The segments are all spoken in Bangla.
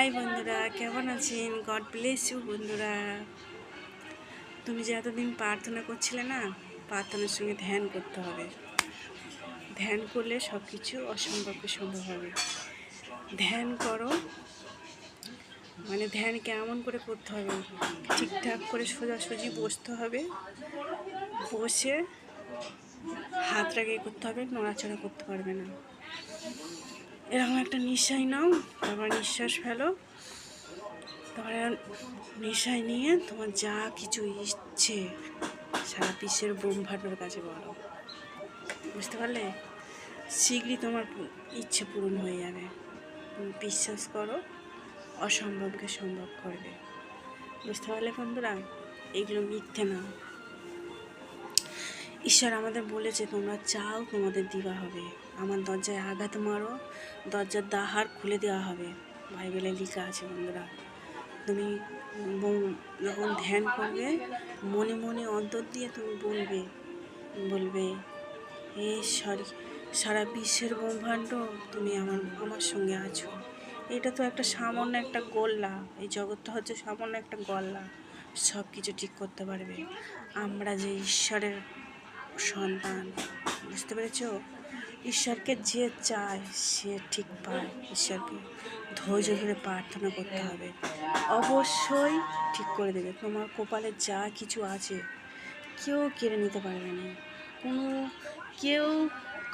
হাই বন্ধুরা, কেমন আছেন? গড ব্লেস ইউ বন্ধুরা। তুমি যে এতদিন প্রার্থনা করছিলে না, প্রার্থনার সঙ্গে ধ্যান করতে হবে। ধ্যান করলে সব কিছু অসম্ভবকে সম্ভব হবে। ধ্যান করো, মানে ধ্যান কেমন করে করতে হবে? ঠিকঠাক করে সোজাসুজি বসতে হবে। বসে হাত লাগিয়ে করতে হবে, নড়াচড়া করতে পারবে না। এরকম একটা নিঃশ্বাস নাও, তারপর নিঃশ্বাস ফেলো। তারপরে নিঃশ্বাস নিয়ে তোমার যা কিছু ইচ্ছে সারা বিশ্বের ব্রহ্মাণ্ডের কাছে বলো। বুঝতে পারলে? শীঘ্রই তোমার ইচ্ছে পূরণ হয়ে যাবে। তুমি বিশ্বাস করো, অসম্ভবকে সম্ভব করবে। বুঝতে পারলে বন্ধুরা? এগুলো মিথ্যে না। ঈশ্বর আমাদের বলেছে, তোমরা চাও তোমাদের দেওয়া হবে। আমার দরজায় আঘাত মারো, দরজার দ্বার খুলে দেওয়া হবে। বাইবেলে লেখা আছে বন্ধুরা। তুমি যখন ধ্যান করবে, মনে মনে অন্তর দিয়ে তুমি বলবে হে ঈশ্বর, সারা বিশ্বের ব্রহ্মাণ্ড তুমি আমার সঙ্গে আছো। এটা তো একটা সামান্য একটা গোল্লা, এই জগৎটা হচ্ছে সামান্য একটা গোল্লা, সব কিছু ঠিক করতে পারবে। আমরা যে ঈশ্বরের সন্তান, বুঝতে পেরেছ? ঈশ্বরকে যে চায় সে ঠিক পায়। ঈশ্বরকে ধৈর্য ধরে প্রার্থনা করতে হবে, অবশ্যই ঠিক করে দেবে। তোমার কপালে যা কিছু আছে কেউ কেড়ে নিতে পারবে না। কেউ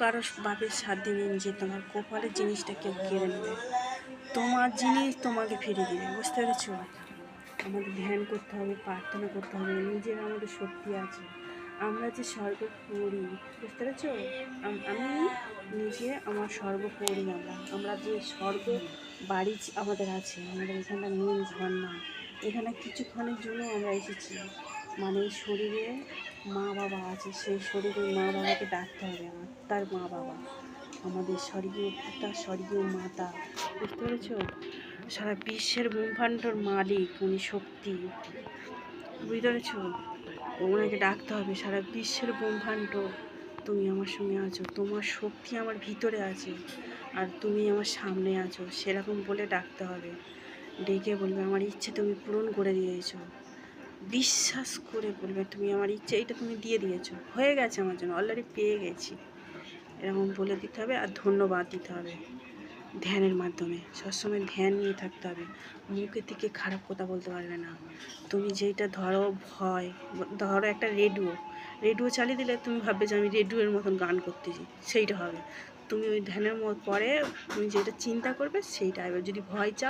কারো বাপের সাধ্য নেই যে তোমার কপালের জিনিসটা কেউ কেড়ে নেবে। তোমার জিনিস তোমাকে ফিরে দেবে। বুঝতে পেরেছ? আমাদের ধ্যান করতে হবে, প্রার্থনা করতে হবে। নিজের আমাদের শক্তি আছে, আমরা যে সর্বপরি। বুঝতে পেরেছ? আমি নিজে আমার সর্বপরি। আমরা যে স্বর্গ বাড়ি আমাদের আছে, আমাদের এখানটা মেন ঘর না। এখানে কিছুক্ষণের জন্য আমরা এসেছি, মানে শরীরে মা বাবা আছে, সেই শরীরে মা বাবাকে ডাকতে হবে। আত্মার মা বাবা, আমাদের স্বর্গীয় পিতা, স্বর্গীয় মাতা। বুঝতে পেরেছ? সারা বিশ্বের ব্রহ্মাণ্ডর মালিক উনি, শক্তি। বুঝতে পেরেছ? ওনাকে ডাকতে হবে, সারা বিশ্বের ব্রহ্মাণ্ড তুমি আমার সঙ্গে আছো, তোমার শক্তি আমার ভিতরে আছে আর তুমি আমার সামনে আছো, সেরকম বলে ডাকতে হবে। ডেকে বলবে আমার ইচ্ছে তুমি পূরণ করে দিয়েছো। বিশ্বাস করে বলবে তুমি আমার ইচ্ছে এইটা তুমি দিয়ে দিয়েছো, হয়ে গেছে আমার জন্য, অলরেডি পেয়ে গেছি। এরকম বলে দিতে হবে আর ধন্যবাদ দিতে হবে। ধ্যানের মাধ্যমে সবসময় ধ্যান নিয়ে থাকতে হবে। মুখের থেকে খারাপ কথা বলতে পারবে না। তুমি যেইটা ধরো একটা রেডিও চালিয়ে দিলে তুমি ভাববে যে আমি রেডিওর মতন গান করতেছি, সেইটা হবে। তুমি ওই ধ্যানের পরে তুমি যেটা চিন্তা করবে সেইটা হবে। যদি ভয় চাও